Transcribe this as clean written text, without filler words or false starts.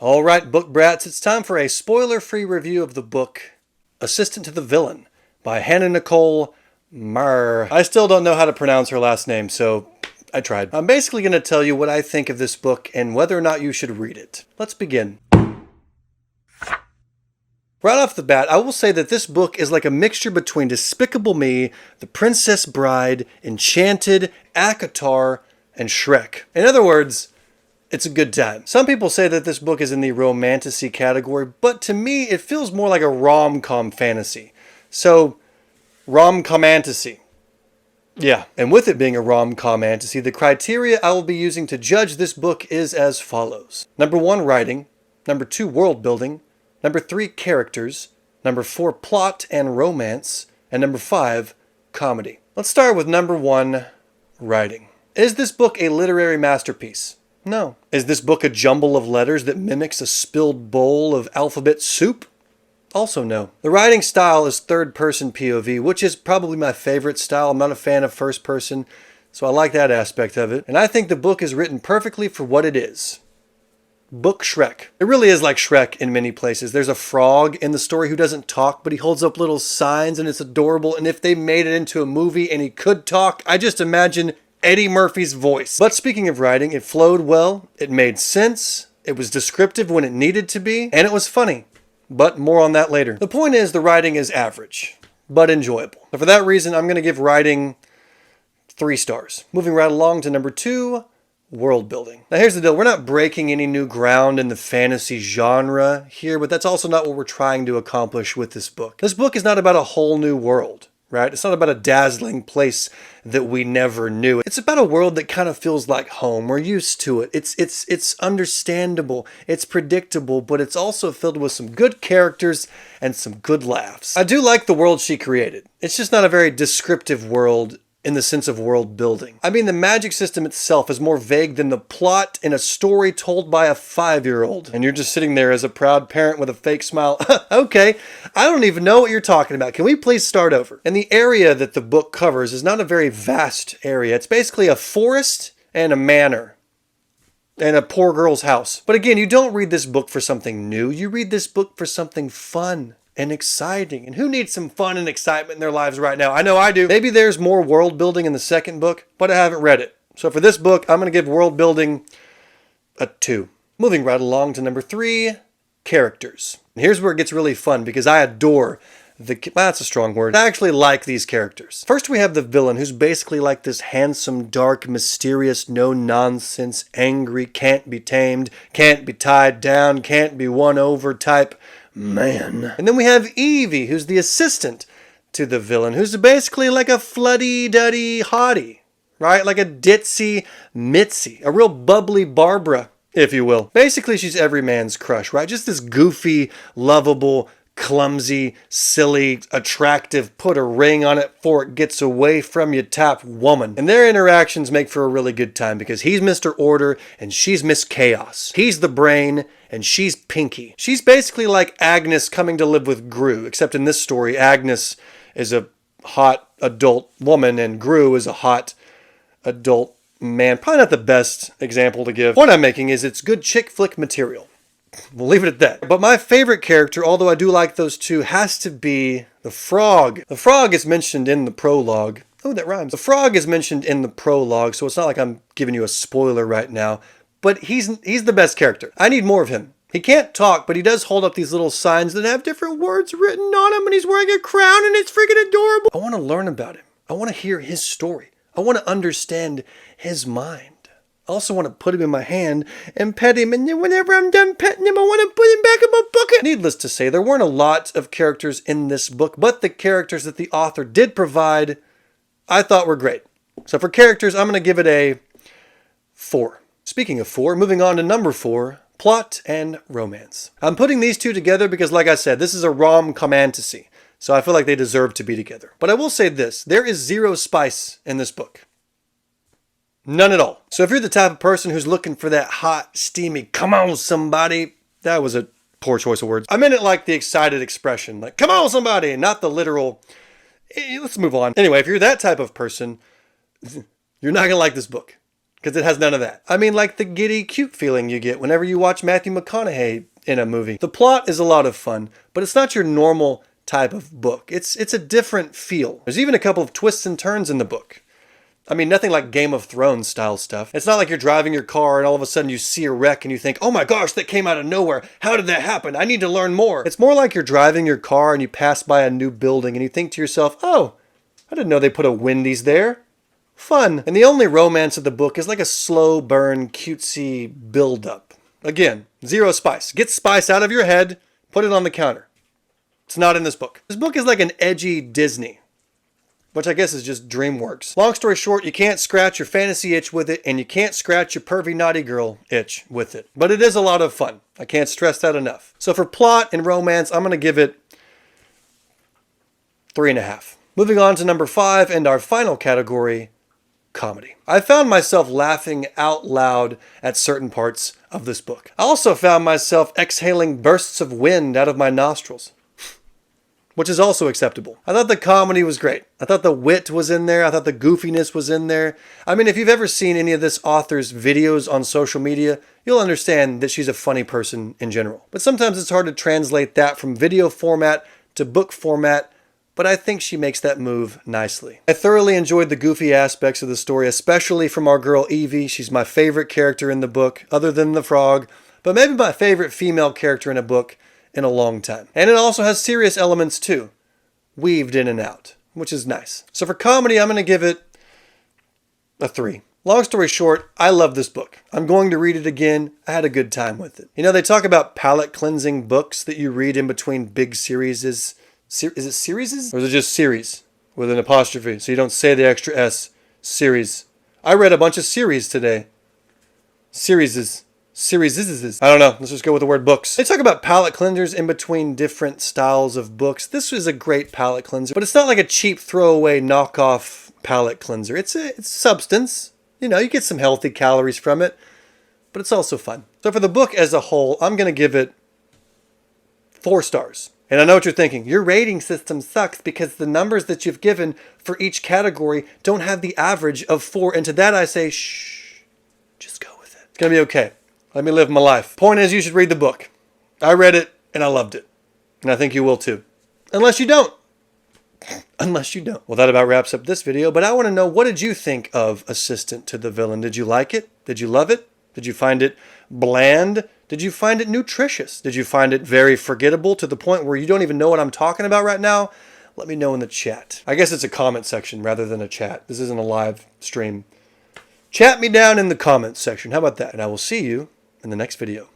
All right, book brats, it's time for a spoiler-free review of the book Assistant to the Villain by Hannah Nicole Marr. I still don't know how to pronounce her last name, so I tried. I'm basically going to tell you what I think of this book and whether or not you should read it. Let's begin. Right off the bat, I will say that this book is like a mixture between Despicable Me, The Princess Bride, Enchanted, ACOTAR, and Shrek. In other words, it's a good time. Some people say that this book is in the romantasy category, but to me it feels more like a rom-com fantasy. So, rom-com-antasy. Yeah, and with it being a rom-com fantasy, the criteria I will be using to judge this book is as follows. Number 1, writing. Number 2, world building. Number 3, characters. Number 4, plot and romance. And number 5, comedy. Let's start with number 1, writing. Is this book a literary masterpiece? No. Is this book a jumble of letters that mimics a spilled bowl of alphabet soup? Also no. The writing style is third-person POV, which is probably my favorite style. I'm not a fan of first-person, so I like that aspect of it. And I think the book is written perfectly for what it is. Book Shrek. It really is like Shrek in many places. There's a frog in the story who doesn't talk, but he holds up little signs and it's adorable. And if they made it into a movie and he could talk, I just imagine Eddie Murphy's voice. But speaking of writing, it flowed well, it made sense, it was descriptive when it needed to be, and it was funny. But more on that later. The point is, the writing is average, but enjoyable. So for that reason, I'm going to give writing 3 stars. Moving right along to number 2, world building. Now here's the deal, we're not breaking any new ground in the fantasy genre here, but that's also not what we're trying to accomplish with this book. This book is not about a whole new world. Right? It's not about a dazzling place that we never knew. It's about a world that kind of feels like home. We're used to it. It's understandable. It's predictable, but it's also filled with some good characters and some good laughs. I do like the world she created. It's just not a very descriptive world in the sense of world building. I mean, the magic system itself is more vague than the plot in a story told by a 5-year-old. And you're just sitting there as a proud parent with a fake smile. Okay, I don't even know what you're talking about. Can we please start over? And the area that the book covers is not a very vast area. It's basically a forest and a manor and a poor girl's house. But again, you don't read this book for something new. You read this book for something fun and exciting. And who needs some fun and excitement in their lives right now? I know I do. Maybe there's more world building in the second book, but I haven't read it. So for this book, I'm going to give world building a 2. Moving right along to number 3, characters. And here's where it gets really fun because I adore that's a strong word. I actually like these characters. First we have the villain, who's basically like this handsome, dark, mysterious, no-nonsense, angry, can't be tamed, can't be tied down, can't be won over type man. And then we have Evie, who's the assistant to the villain, who's basically like a fluddy-duddy hottie, right? Like a ditzy Mitzi, a real bubbly Barbara, if you will. Basically, she's every man's crush, right? Just this goofy, lovable, clumsy, silly, attractive, put a ring on it before it gets away from you type woman. And their interactions make for a really good time because he's Mr. Order and she's Miss Chaos. He's the brain and she's Pinky. She's basically like Agnes coming to live with Gru, except in this story, Agnes is a hot adult woman and Gru is a hot adult man. Probably not the best example to give. The point I'm making is it's good chick flick material. We'll leave it at that. But my favorite character, although I do like those two, has to be the frog. The frog is mentioned in the prologue. Oh, that rhymes. The frog is mentioned in the prologue, so it's not like I'm giving you a spoiler right now. But he's the best character. I need more of him. He can't talk, but he does hold up these little signs that have different words written on him, and he's wearing a crown, and it's freaking adorable. I want to learn about him. I want to hear his story. I want to understand his mind. I also want to put him in my hand and pet him, and then whenever I'm done petting him, I want to put him back in my bucket. Needless to say, there weren't a lot of characters in this book, but the characters that the author did provide, I thought were great. So for characters, I'm going to give it a 4. Speaking of 4, moving on to number 4, plot and romance. I'm putting these two together because, like I said, this is a rom-com fantasy, so I feel like they deserve to be together. But I will say this, there is 0 spice in this book. None at all. So if you're the type of person who's looking for that hot, steamy, come on somebody, that was a poor choice of words. I meant it like the excited expression, like come on somebody, not the literal, let's move on. Anyway, if you're that type of person, you're not going to like this book. because it has none of that. I mean, like the giddy, cute feeling you get whenever you watch Matthew McConaughey in a movie. The plot is a lot of fun, but it's not your normal type of book. It's a different feel. There's even a couple of twists and turns in the book. I mean, nothing like Game of Thrones style stuff. It's not like you're driving your car and all of a sudden you see a wreck and you think, oh my gosh, that came out of nowhere. How did that happen? I need to learn more. It's more like you're driving your car and you pass by a new building and you think to yourself, oh, I didn't know they put a Wendy's there. Fun. And the only romance of the book is like a slow burn, cutesy build-up. Again, zero spice. Get spice out of your head, put it on the counter. It's not in this book. This book is like an edgy Disney, which I guess is just DreamWorks. Long story short, you can't scratch your fantasy itch with it, and you can't scratch your pervy naughty girl itch with it. But it is a lot of fun. I can't stress that enough. So for plot and romance, I'm going to give it 3.5. Moving on to number 5 and our final category, comedy. I found myself laughing out loud at certain parts of this book. I also found myself exhaling bursts of wind out of my nostrils, which is also acceptable. I thought the comedy was great. I thought the wit was in there. I thought the goofiness was in there. I mean, if you've ever seen any of this author's videos on social media, you'll understand that she's a funny person in general. But sometimes it's hard to translate that from video format to book format, but I think she makes that move nicely. I thoroughly enjoyed the goofy aspects of the story, especially from our girl Evie. She's my favorite character in the book, other than the frog, but maybe my favorite female character in a book in a long time. And it also has serious elements too, weaved in and out, which is nice. So for comedy, I'm going to give it a 3. Long story short, I love this book. I'm going to read it again. I had a good time with it. You know, they talk about palate cleansing books that you read in between big series. Is it series? Or is it just series with an apostrophe so you don't say the extra S? Series. I read a bunch of series today. Series. I don't know. Let's just go with the word books. They talk about palate cleansers in between different styles of books. This is a great palate cleanser, but it's not like a cheap throwaway knockoff palate cleanser. It's substance. You know, you get some healthy calories from it, but it's also fun. So for the book as a whole, I'm going to give it 4 stars. And I know what you're thinking. Your rating system sucks because the numbers that you've given for each category don't have the average of 4. And to that I say, shh, just go with it. It's going to be okay. Let me live my life. Point is, you should read the book. I read it and I loved it. And I think you will too. Unless you don't. Unless you don't. Well, that about wraps up this video, but I want to know, what did you think of Assistant to the Villain? Did you like it? Did you love it? Did you find it bland? Did you find it nutritious? Did you find it very forgettable to the point where you don't even know what I'm talking about right now? Let me know in the chat. I guess it's a comment section rather than a chat. This isn't a live stream. Chat me down in the comments section. How about that? And I will see you in the next video.